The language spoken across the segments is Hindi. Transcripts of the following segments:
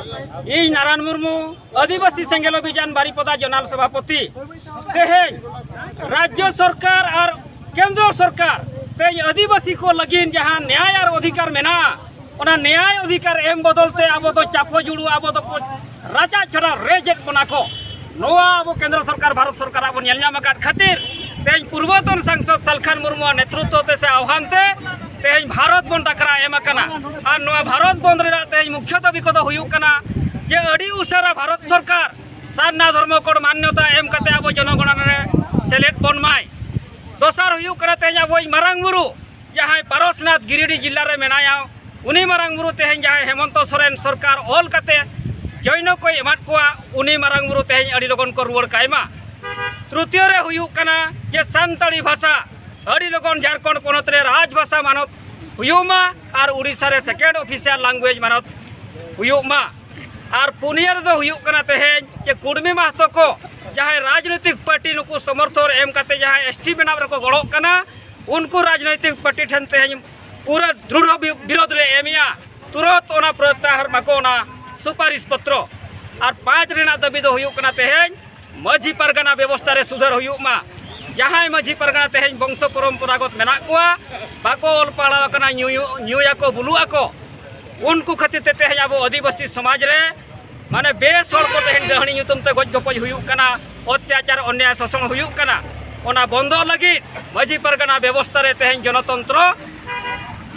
ᱤᱧ नारायण मुर्मू आदिवासी सेंगेल अभियान बारिपदा जोनाल सभापति तेहें राज्य सरकार और केंद्र सरकार तेज आदिवासी को लगिन जहाँ न्याय और अधिकार मेना ओना न्याय अधिकार एम बदलते अब तो चापो जुड़ू अब तो राजा छड़ा रेजेट बना को नोआ अब केंद्र सरकार भारत सरकार अब नेलनाम खातिर तेज पूर्वतन सांसद सलखान मुर्मू नेतृत्व से आह्वान ते तेज भारत बंद डाकरा एम और नोआ भारत बंद तेज मुख्य दाबी को जे अड़ी उसारा भारत सरकार सारना धर्म कोड मान्यता एम कते अब जनगणना रे सेलेक्ट बन माय दोसार हुयु करा तेज अब मारांग बुरु जहाँ पारसनाथ गिरिडीह जिला रे मेनाया उनी मारांग बुरु तेज जहाँ हेमंत सोरेन सरकार ऑल कते जैन को एमात कोआ उनी मारांग बुरु तेज अड़ी लगन को रुवाड़ कायमा तृतीय रे हुयु कना जे सान्ताली भाषा अड़ी लगन झारखंड पनत रे राजभाषा मानत हुयुमा और उड़ीसा रे सेकेंड ऑफिशियल लैंग्वेज मानत हुयुमा और पुनिया रे हुयु कना तेज जे कुडमी महतो को जहाँ राजनीतिक पार्टी नुकु समर्थन एम कते जहाँ एसटी बनाव रे को गड़ो कना उनको राजनीतिक पार्टी ठन तेज पूरा दृढ़ विरोध ले एमिया तुरंत ओना प्रत्याहार माको ओना सुपारिश पत्र और 5 रेना दाबी दो हुयु कना तेज माझी परगना व्यवस्था रे सुधार हुयु मा जहाँ माझी परगना तेज वंश परंपरागत मेना कोआ बाको ऑल पढ़ा कना न्यूया को बुलुआ को उनको खातिर ते तेज अब आदिवासी समाज रे माने बेस हर को तेज दहणी युतुम ते गज गपज हुयु कना अत्याचार अन्याय शोषण हुयु कना ओना बंद लगी माझी परगना व्यवस्था रे तेज जनतंत्र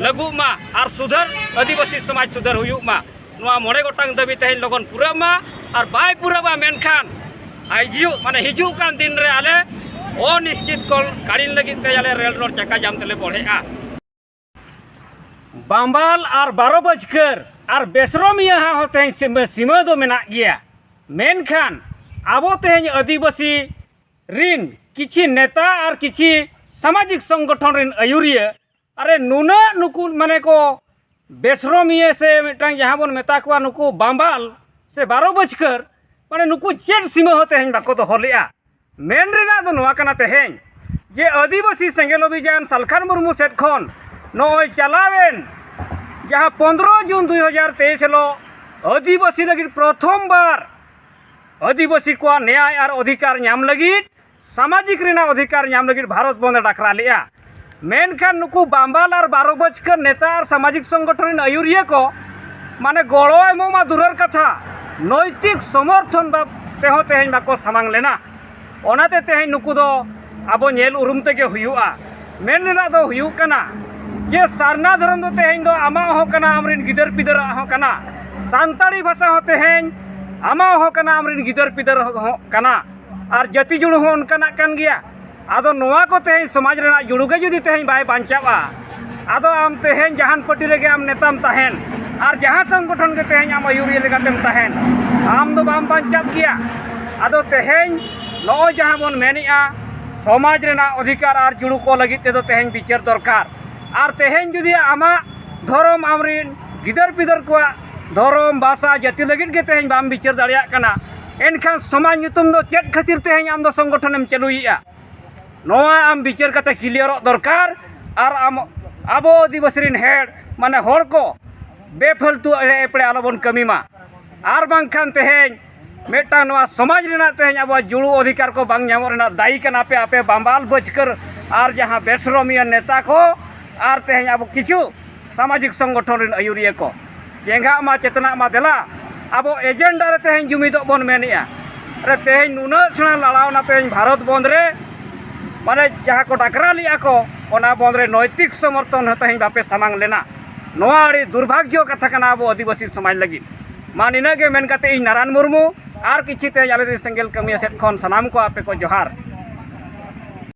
लगू मा और सुधार आदिवासी समाज सुधार हुयु मा नोआ 9 गोटांग दाबी तेज लगन पूरा मा और बाय पूरा मा मेनखान आइजु माने हिजु कान दिन रे आले अनिश्चित कल काड़ीन लगी ते आले रेल रोड चक्का जाम तेले बढ़ेआ बांबाल और 12 बजकर और बेसरमिया होते सीमा दो मेना गया मेनखान आबो तेज आदिवासी रिन किछि नेता और किछि सामाजिक संगठन रिन आयुरिया अरे नुना नुकु माने को बेसरमिया से मिटांग जहाँ बन मेता को नुकु बांबाल से 12 बजकर माने नुकु चेड सीमा होते हैं बाको तो हलिया मेन रेना दो नोआ कना तेहें जे आदिवासी सेंगेल अभियान सलखान मुर्मू सेट खन नोय चलावेन जहाँ 15 जून 2023 लो आदिवासी लगी प्रथम बार आदिवासी को न्याय और अधिकार नाम लगी सामाजिक रेना अधिकार नाम लगी भारत बंद डाकरा लिया मेनखान नुकु बांबाल और 12 बजकर नेता और सामाजिक संगठन आयुरिया को माने गड़ो एमोमा दूरर कथा नैतिक समर्थन तेहो तेहें बाको सामांग लेना ओनाते तेहें नुकु दो अब नेल उरुम तेगे हुयुआ मेन रेना दो हुयु कना जे सारना धर्म दो तेहें दो आमा हो कना आमरिन गिदर पिदर हो कना सान्ताली भाषा हो तेहें आमा हो कना आमरिन गिदर पिदर हो कना और जाति जुड़ हो उनकना कन गया आदो नोआ को तेहें समाज रेना जुड़ुगे जुदी तेहें बाय बांचावा आदो आम तेहें जहान पार्टी रेगे आम नेताम तहेन और जहाँ संगठन के तेहें आम आयुरिया लेगातेम तहेन आम दो बाम बांचाव गया आदो तेहें नो जहाँ बन मेनिया समाज रेना अधिकार और जुड़ू को लगी ते दो तेहें विचार दरकार और तेहें जुदी आमा धर्म आमरिन गिदर पिदर को धर्म भाषा जाति लगी के तेहें बाम विचार दाड़िया कना एनखान समाज नुतुम दो चेड खातिर तेहें आम दो संगठन चलुईया नोआ आम विचार कते क्लियर दरकार और आम अब आदिवासी रिन हेड माने हर को बेफालतू एड़े एपड़े आलोबन कमी मा और बांखान तेहें मेटा नोआ समाज रेना तेहें अब जुड़ू अधिकार को बांग नामो रेना दायी कना पे आपे बांबाल बजकर और जहाँ बेसरमिया नेता को और तेहें अब किछु सामाजिक संगठन रिन आयुरिया को चेंगा मा चेतना मा देला अब एजेंडा रे तेहें जुमिदो बन मेनिया अरे तेहें नुना छना लड़ावना तेहें भारत बंद रे माने जहाँ को डाकरा लिया को ओना बंद रे नैतिक समर्थन तेहें बापे सामांग लेना नोआ अड़ी दुर्भाग्य कथा कना अब आदिवासी समाज लगी मान इनागे मेन कते नारायण मुर्मू और किछि ते आले सेंगेल कमिया सेट खन सनाम को आपे को जोहार।